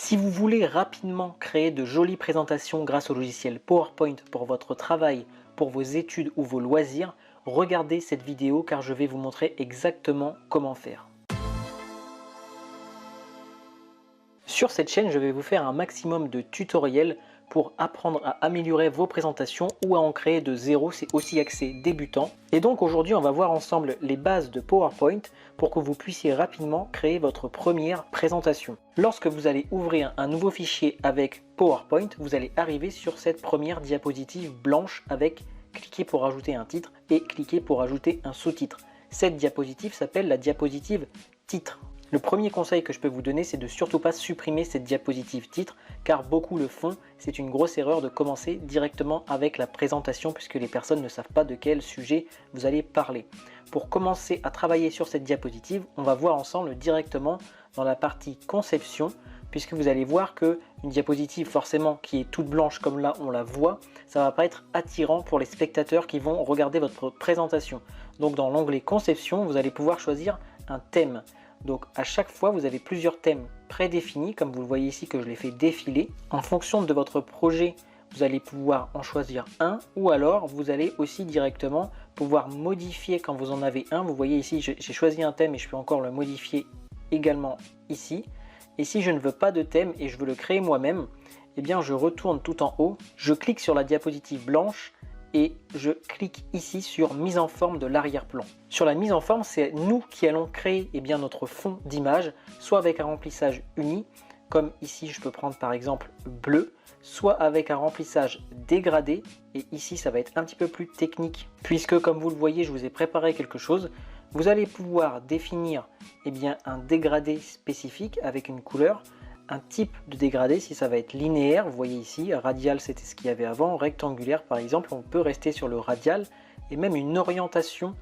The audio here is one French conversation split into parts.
Si vous voulez rapidement créer de jolies présentations grâce au logiciel PowerPoint pour votre travail, pour vos études ou vos loisirs, regardez cette vidéo car je vais vous montrer exactement comment faire. Sur cette chaîne, je vais vous faire un maximum de tutoriels pour apprendre à améliorer vos présentations ou à en créer de zéro, c'est aussi axé débutant. Et donc aujourd'hui, on va voir ensemble les bases de PowerPoint pour que vous puissiez rapidement créer votre première présentation. Lorsque vous allez ouvrir un nouveau fichier avec PowerPoint, vous allez arriver sur cette première diapositive blanche avec cliquer pour ajouter un titre et cliquer pour ajouter un sous-titre. Cette diapositive s'appelle la diapositive titre. Le premier conseil que je peux vous donner, c'est de surtout pas supprimer cette diapositive titre, car beaucoup le font. C'est une grosse erreur de commencer directement avec la présentation, puisque les personnes ne savent pas de quel sujet vous allez parler. Pour commencer à travailler sur cette diapositive, on va voir ensemble directement dans la partie conception, puisque vous allez voir que une diapositive forcément qui est toute blanche comme là on la voit, ça va pas être attirant pour les spectateurs qui vont regarder votre présentation. Donc dans l'onglet conception, vous allez pouvoir choisir un thème. Donc à chaque fois, vous avez plusieurs thèmes prédéfinis, comme vous le voyez ici que je les fais défiler. En fonction de votre projet, vous allez pouvoir en choisir un, ou alors vous allez aussi directement pouvoir modifier quand vous en avez un. Vous voyez ici, j'ai choisi un thème et je peux encore le modifier également ici. Et si je ne veux pas de thème et je veux le créer moi-même, eh bien je retourne tout en haut, je clique sur la diapositive blanche et je clique ici sur mise en forme de l'arrière-plan. Sur la mise en forme, c'est nous qui allons créer notre fond d'image, soit avec un remplissage uni, comme ici je peux prendre par exemple bleu, soit avec un remplissage dégradé, et ici ça va être un petit peu plus technique, puisque comme vous le voyez, je vous ai préparé quelque chose. Vous allez pouvoir définir un dégradé spécifique avec une couleur, un type de dégradé, si ça va être linéaire, vous voyez ici, radial c'était ce qu'il y avait avant, rectangulaire par exemple, on peut rester sur le radial, et même une orientation,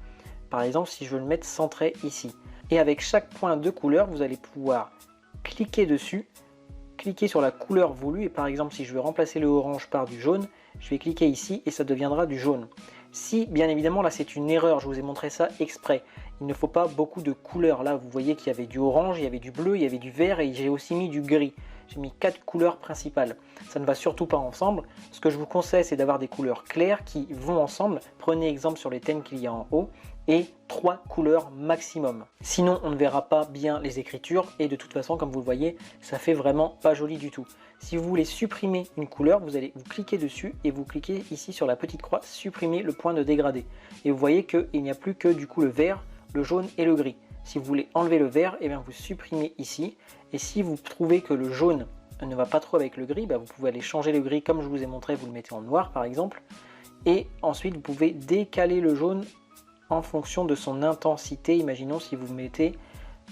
par exemple si je veux le mettre centré ici. Et avec chaque point de couleur, vous allez pouvoir cliquer dessus, cliquer sur la couleur voulue, et par exemple si je veux remplacer le orange par du jaune, je vais cliquer ici et ça deviendra du jaune. Si, bien évidemment, là c'est une erreur, je vous ai montré ça exprès, il ne faut pas beaucoup de couleurs. Là vous voyez qu'il y avait du orange, il y avait du bleu, il y avait du vert et j'ai aussi mis du gris. J'ai mis 4 couleurs principales. Ça ne va surtout pas ensemble. Ce que je vous conseille, c'est d'avoir des couleurs claires qui vont ensemble. Prenez exemple sur les thèmes qu'il y a en haut et 3 couleurs maximum. Sinon, on ne verra pas bien les écritures et de toute façon, comme vous le voyez, ça fait vraiment pas joli du tout. Si vous voulez supprimer une couleur, vous allez vous cliquer dessus et vous cliquez ici sur la petite croix, supprimer le point de dégradé. Et vous voyez qu'il n'y a plus que du coup le vert, le jaune et le gris. Si vous voulez enlever le vert, vous supprimez ici. Et si vous trouvez que le jaune ne va pas trop avec le gris, vous pouvez aller changer le gris comme je vous ai montré, vous le mettez en noir par exemple. Et ensuite vous pouvez décaler le jaune en fonction de son intensité. Imaginons si vous mettez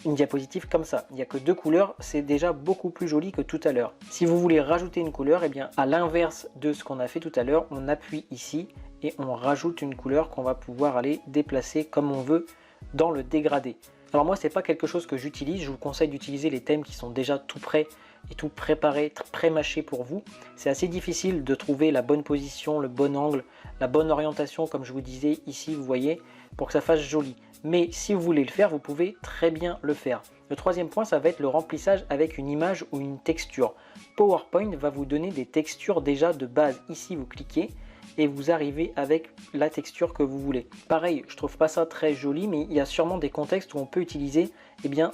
une diapositive comme ça, il n'y a que 2 couleurs, c'est déjà beaucoup plus joli que tout à l'heure. Si vous voulez rajouter une couleur, à l'inverse de ce qu'on a fait tout à l'heure, on appuie ici et on rajoute une couleur qu'on va pouvoir aller déplacer comme on veut dans le dégradé. Alors moi, c'est pas quelque chose que j'utilise, je vous conseille d'utiliser les thèmes qui sont déjà tout prêts et tout préparés, pré-mâchés pour vous. C'est assez difficile de trouver la bonne position, le bon angle, la bonne orientation, comme je vous disais ici, vous voyez, pour que ça fasse joli. Mais si vous voulez le faire, vous pouvez très bien le faire. Le troisième point, ça va être le remplissage avec une image ou une texture. PowerPoint va vous donner des textures déjà de base. Ici, vous cliquez et vous arrivez avec la texture que vous voulez. Pareil, je trouve pas ça très joli, mais il y a sûrement des contextes où on peut utiliser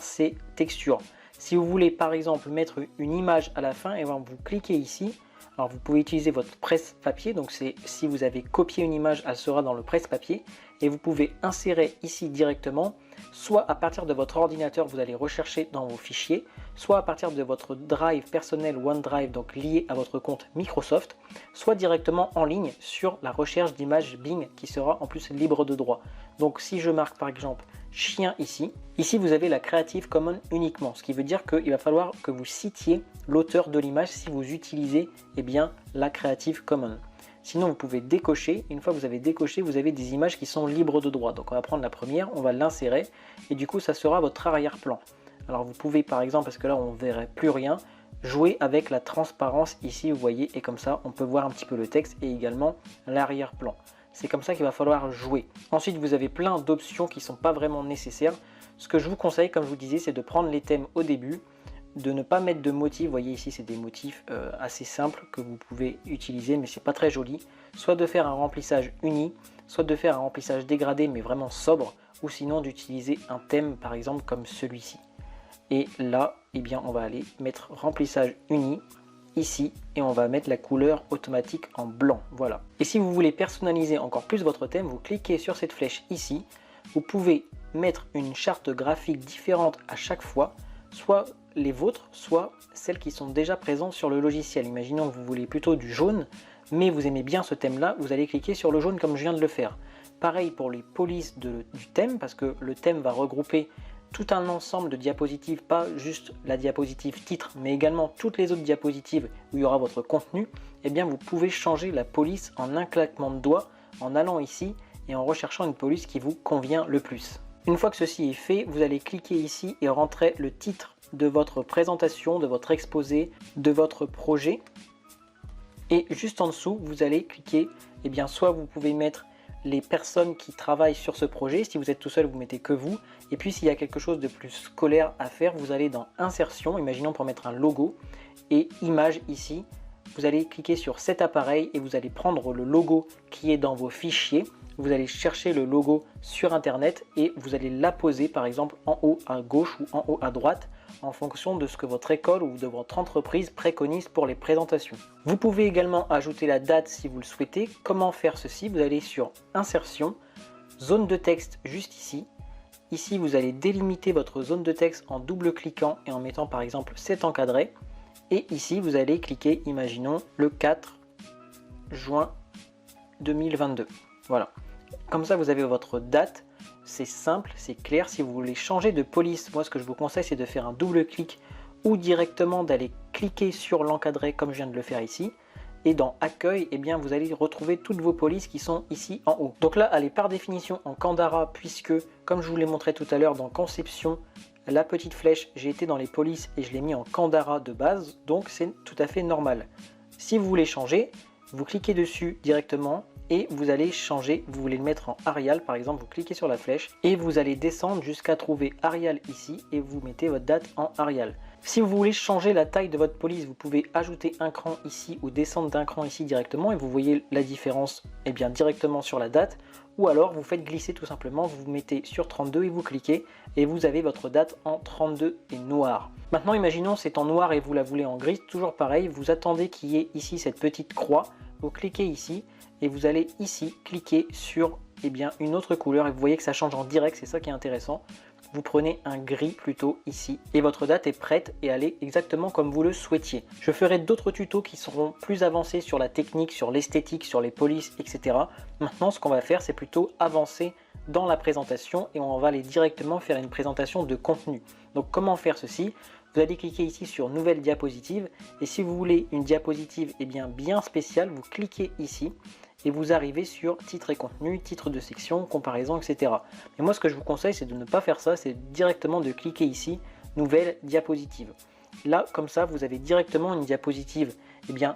ces textures. Si vous voulez par exemple mettre une image à la fin, vous cliquez ici. Alors vous pouvez utiliser votre presse-papier, donc si vous avez copié une image, elle sera dans le presse-papier. Et vous pouvez insérer ici directement, soit à partir de votre ordinateur, vous allez rechercher dans vos fichiers, soit à partir de votre drive personnel OneDrive, donc lié à votre compte Microsoft, soit directement en ligne sur la recherche d'images Bing qui sera en plus libre de droit. Donc si je marque par exemple chien ici vous avez la Creative Commons uniquement, ce qui veut dire qu'il va falloir que vous citiez l'auteur de l'image si vous utilisez la Creative Commons. Sinon, vous pouvez décocher. Une fois que vous avez décoché, vous avez des images qui sont libres de droit. Donc on va prendre la première, on va l'insérer et du coup ça sera votre arrière-plan. Alors vous pouvez par exemple, parce que là on ne verrait plus rien, jouer avec la transparence ici, vous voyez, et comme ça on peut voir un petit peu le texte et également l'arrière-plan. C'est comme ça qu'il va falloir jouer. Ensuite, vous avez plein d'options qui ne sont pas vraiment nécessaires. Ce que je vous conseille, comme je vous disais, c'est de prendre les thèmes au début, de ne pas mettre de motifs. Vous voyez ici, c'est des motifs assez simples que vous pouvez utiliser, mais c'est pas très joli. Soit de faire un remplissage uni, soit de faire un remplissage dégradé, mais vraiment sobre, ou sinon d'utiliser un thème, par exemple, comme celui-ci. Et là, eh bien, on va aller mettre remplissage uni ici, et on va mettre la couleur automatique en blanc. Voilà. Et si vous voulez personnaliser encore plus votre thème, vous cliquez sur cette flèche ici. Vous pouvez mettre une charte graphique différente à chaque fois, soit les vôtres, soit celles qui sont déjà présentes sur le logiciel. Imaginons que vous voulez plutôt du jaune, mais vous aimez bien ce thème-là, vous allez cliquer sur le jaune comme je viens de le faire. Pareil pour les polices du thème, parce que le thème va regrouper tout un ensemble de diapositives, pas juste la diapositive titre, mais également toutes les autres diapositives où il y aura votre contenu. Eh bien, vous pouvez changer la police en un claquement de doigts, en allant ici et en recherchant une police qui vous convient le plus. Une fois que ceci est fait, vous allez cliquer ici et rentrer le titre de votre présentation, de votre exposé, de votre projet. Et juste en dessous, vous allez cliquer, eh bien, soit vous pouvez mettre les personnes qui travaillent sur ce projet. Si vous êtes tout seul, vous mettez que vous. Et puis s'il y a quelque chose de plus scolaire à faire, vous allez dans insertion, imaginons pour mettre un logo, et image ici. Vous allez cliquer sur cet appareil et vous allez prendre le logo qui est dans vos fichiers. Vous allez chercher le logo sur internet et vous allez l'apposer par exemple en haut à gauche ou en haut à droite en fonction de ce que votre école ou de votre entreprise préconise pour les présentations. Vous pouvez également ajouter la date si vous le souhaitez. Comment faire ceci? Vous allez sur insertion, zone de texte juste ici. Ici vous allez délimiter votre zone de texte en double-cliquant et en mettant par exemple cet encadré. Et ici vous allez cliquer, imaginons, le 4 juin 2022. Voilà. Comme ça, vous avez votre date. C'est simple, c'est clair. Si vous voulez changer de police, moi, ce que je vous conseille, c'est de faire un double clic ou directement d'aller cliquer sur l'encadré comme je viens de le faire ici. Et dans Accueil, eh bien, vous allez retrouver toutes vos polices qui sont ici en haut. Donc là, elle est par définition en Candara puisque, comme je vous l'ai montré tout à l'heure dans Conception, la petite flèche, j'ai été dans les polices et je l'ai mis en Candara de base. Donc, c'est tout à fait normal. Si vous voulez changer, vous cliquez dessus directement. Et vous allez changer, vous voulez le mettre en Arial par exemple, vous cliquez sur la flèche et vous allez descendre jusqu'à trouver Arial ici et vous mettez votre date en Arial. Si vous voulez changer la taille de votre police, vous pouvez ajouter un cran ici ou descendre d'un cran ici directement et vous voyez la différence bien, directement sur la date. Ou alors vous faites glisser tout simplement, vous vous mettez sur 32 et vous cliquez et vous avez votre date en 32 et noir. Maintenant imaginons c'est en noir et vous la voulez en gris, toujours pareil, vous attendez qu'il y ait ici cette petite croix, vous cliquez ici. Et vous allez ici cliquer sur une autre couleur et vous voyez que ça change en direct, c'est ça qui est intéressant. Vous prenez un gris plutôt ici et votre date est prête et elle est exactement comme vous le souhaitiez. Je ferai d'autres tutos qui seront plus avancés sur la technique, sur l'esthétique, sur les polices, etc. Maintenant ce qu'on va faire c'est plutôt avancer dans la présentation et on va aller directement faire une présentation de contenu. Donc comment faire ceci? Vous allez cliquer ici sur nouvelle diapositive et si vous voulez une diapositive bien spéciale, vous cliquez ici et vous arrivez sur titre et contenu, titre de section, comparaison, etc. Mais moi ce que je vous conseille c'est de ne pas faire ça, c'est directement de cliquer ici, nouvelle diapositive. Là comme ça vous avez directement une diapositive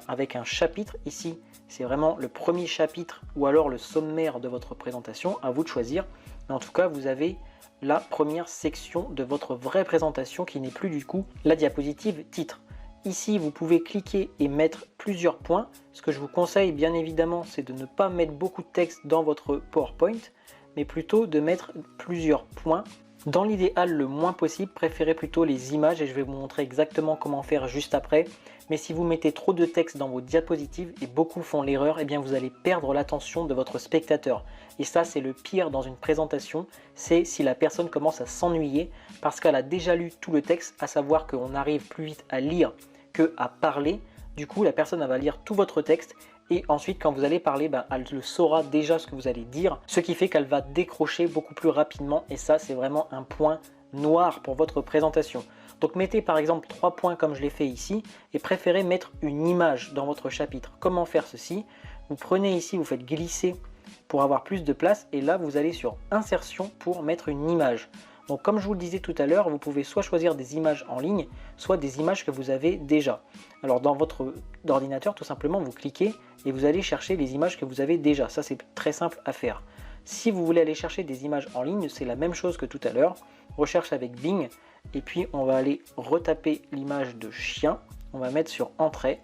avec un chapitre ici, c'est vraiment le premier chapitre ou alors le sommaire de votre présentation, à vous de choisir. Mais en tout cas vous avez la première section de votre vraie présentation qui n'est plus du coup la diapositive titre. Ici, vous pouvez cliquer et mettre plusieurs points. Ce que je vous conseille, bien évidemment, c'est de ne pas mettre beaucoup de texte dans votre PowerPoint, mais plutôt de mettre plusieurs points. Dans l'idéal, le moins possible, préférez plutôt les images et je vais vous montrer exactement comment faire juste après. Mais si vous mettez trop de texte dans vos diapositives, et beaucoup font l'erreur, vous allez perdre l'attention de votre spectateur. Et ça, c'est le pire dans une présentation, c'est si la personne commence à s'ennuyer parce qu'elle a déjà lu tout le texte, à savoir qu'on arrive plus vite à lire qu'à parler. Du coup, la personne elle va lire tout votre texte et ensuite quand vous allez parler, elle le saura déjà ce que vous allez dire, ce qui fait qu'elle va décrocher beaucoup plus rapidement et ça c'est vraiment un point noir pour votre présentation. Donc mettez par exemple 3 points comme je l'ai fait ici et préférez mettre une image dans votre chapitre. Comment faire ceci? Vous prenez ici, vous faites glisser pour avoir plus de place et là vous allez sur insertion pour mettre une image. Donc comme je vous le disais tout à l'heure, vous pouvez soit choisir des images en ligne, soit des images que vous avez déjà. Alors dans votre ordinateur, tout simplement, vous cliquez et vous allez chercher les images que vous avez déjà. Ça, c'est très simple à faire. Si vous voulez aller chercher des images en ligne, c'est la même chose que tout à l'heure. Recherche avec Bing et puis on va aller retaper l'image de chien, on va mettre sur entrée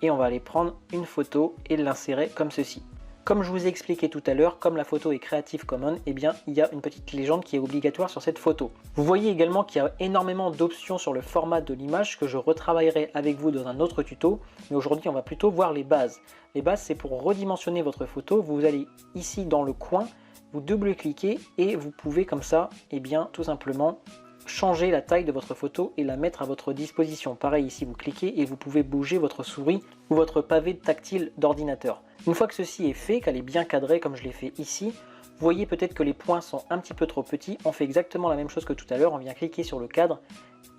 et on va aller prendre une photo et l'insérer comme ceci. Comme je vous ai expliqué tout à l'heure, comme la photo est Creative Commons, eh bien il y a une petite légende qui est obligatoire sur cette photo. Vous voyez également qu'il y a énormément d'options sur le format de l'image que je retravaillerai avec vous dans un autre tuto, mais aujourd'hui on va plutôt voir les bases. Les bases, c'est pour redimensionner votre photo, vous allez ici dans le coin, vous double-cliquez et vous pouvez comme ça, eh bien tout simplement changer la taille de votre photo et la mettre à votre disposition. Pareil, ici vous cliquez et vous pouvez bouger votre souris ou votre pavé tactile d'ordinateur. Une fois que ceci est fait, qu'elle est bien cadrée comme je l'ai fait ici, vous voyez peut-être que les points sont un petit peu trop petits. On fait exactement la même chose que tout à l'heure, on vient cliquer sur le cadre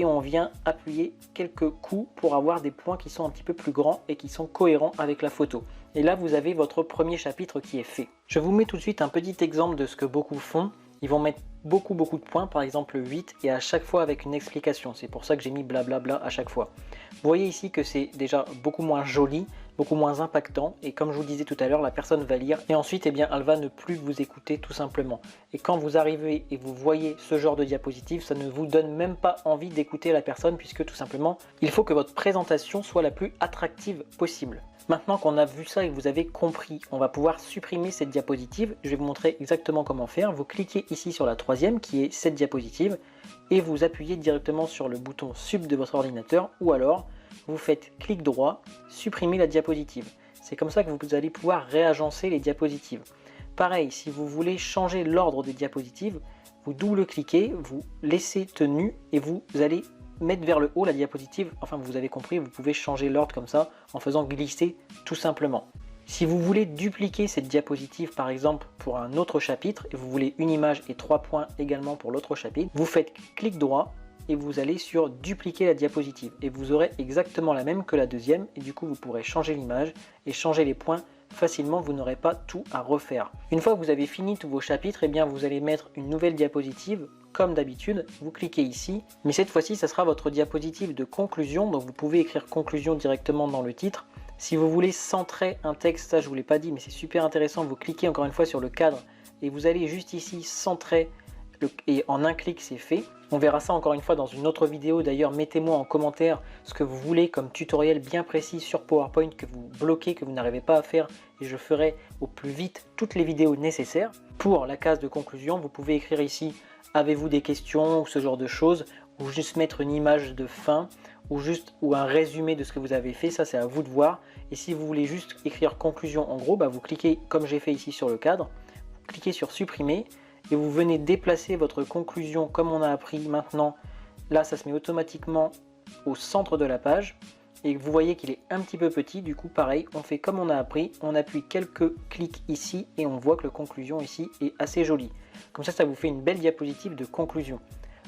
et on vient appuyer quelques coups pour avoir des points qui sont un petit peu plus grands et qui sont cohérents avec la photo. Et là vous avez votre premier chapitre qui est fait. Je vous mets tout de suite un petit exemple de ce que beaucoup font. Ils vont mettre beaucoup de points, par exemple 8, et à chaque fois avec une explication. C'est pour ça que j'ai mis blablabla à chaque fois. Vous voyez ici que c'est déjà beaucoup moins joli, beaucoup moins impactant, et comme je vous disais tout à l'heure, la personne va lire, et ensuite eh bien, elle va ne plus vous écouter tout simplement. Et quand vous arrivez et vous voyez ce genre de diapositive, ça ne vous donne même pas envie d'écouter la personne, puisque tout simplement, il faut que votre présentation soit la plus attractive possible. Maintenant qu'on a vu ça et que vous avez compris, on va pouvoir supprimer cette diapositive. Je vais vous montrer exactement comment faire. Vous cliquez ici sur la troisième qui est cette diapositive et vous appuyez directement sur le bouton Sub de votre ordinateur ou alors vous faites clic droit, supprimer la diapositive. C'est comme ça que vous allez pouvoir réagencer les diapositives. Pareil, si vous voulez changer l'ordre des diapositives, vous double-cliquez, vous laissez tenue et vous allez mettre vers le haut la diapositive, enfin vous avez compris, vous pouvez changer l'ordre comme ça en faisant glisser tout simplement. Si vous voulez dupliquer cette diapositive par exemple pour un autre chapitre et vous voulez une image et 3 points également pour l'autre chapitre, vous faites clic droit et vous allez sur dupliquer la diapositive et vous aurez exactement la même que la deuxième et du coup vous pourrez changer l'image et changer les points facilement, vous n'aurez pas tout à refaire. Une fois que vous avez fini tous vos chapitres, eh bien vous allez mettre une nouvelle diapositive. Comme d'habitude, vous cliquez ici, mais cette fois-ci, ça sera votre diapositive de conclusion, donc vous pouvez écrire conclusion directement dans le titre. Si vous voulez centrer un texte, ça je ne vous l'ai pas dit, mais c'est super intéressant, vous cliquez encore une fois sur le cadre et vous allez juste ici centrer et en un clic c'est fait. On verra ça encore une fois dans une autre vidéo. D'ailleurs, mettez-moi en commentaire ce que vous voulez comme tutoriel bien précis sur PowerPoint que vous bloquez, que vous n'arrivez pas à faire et je ferai au plus vite toutes les vidéos nécessaires. Pour la case de conclusion, vous pouvez écrire ici « Avez-vous des questions ?» ou ce genre de choses, ou juste mettre une image de fin ou un résumé de ce que vous avez fait, ça c'est à vous de voir. Et si vous voulez juste écrire conclusion en gros, vous cliquez comme j'ai fait ici sur le cadre, vous cliquez sur supprimer et vous venez déplacer votre conclusion comme on a appris maintenant. Là ça se met automatiquement au centre de la page et vous voyez qu'il est un petit peu petit, du coup pareil, on fait comme on a appris, on appuie quelques clics ici et on voit que la conclusion ici est assez jolie. Comme ça vous fait une belle diapositive de conclusion.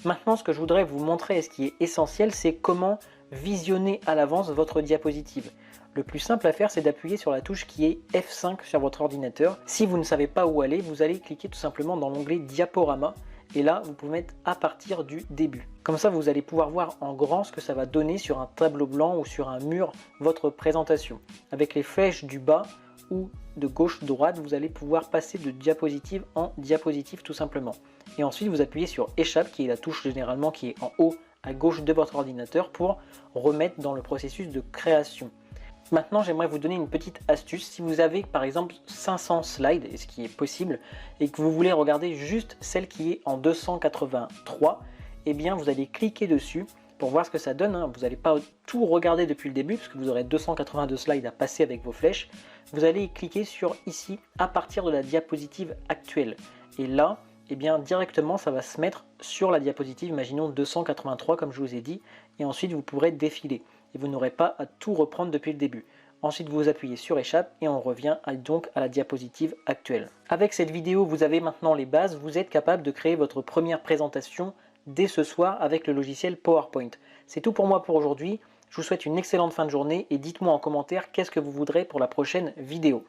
Maintenant, ce que je voudrais vous montrer et ce qui est essentiel, c'est comment visionner à l'avance votre diapositive. Le plus simple à faire, c'est d'appuyer sur la touche qui est F5 sur votre ordinateur. Si vous ne savez pas où aller, vous allez cliquer tout simplement dans l'onglet Diaporama. Et là, vous pouvez mettre à partir du début. Comme ça, vous allez pouvoir voir en grand ce que ça va donner sur un tableau blanc ou sur un mur, votre présentation. Avec les flèches du bas ou de gauche-droite, vous allez pouvoir passer de diapositive en diapositive tout simplement. Et ensuite, vous appuyez sur Échappe, qui est la touche généralement qui est en haut à gauche de votre ordinateur pour remettre dans le processus de création. Maintenant, j'aimerais vous donner une petite astuce. Si vous avez par exemple 500 slides, et ce qui est possible, et que vous voulez regarder juste celle qui est en 283, eh bien vous allez cliquer dessus pour voir ce que ça donne. Vous n'allez pas tout regarder depuis le début, parce que vous aurez 282 slides à passer avec vos flèches. Vous allez cliquer sur ici, à partir de la diapositive actuelle. Et là, eh bien directement, ça va se mettre sur la diapositive, imaginons 283 comme je vous ai dit, et ensuite vous pourrez défiler. Et vous n'aurez pas à tout reprendre depuis le début. Ensuite, vous appuyez sur Échappe et on revient donc à la diapositive actuelle. Avec cette vidéo, vous avez maintenant les bases. Vous êtes capable de créer votre première présentation dès ce soir avec le logiciel PowerPoint. C'est tout pour moi pour aujourd'hui. Je vous souhaite une excellente fin de journée et dites-moi en commentaire qu'est-ce que vous voudrez pour la prochaine vidéo.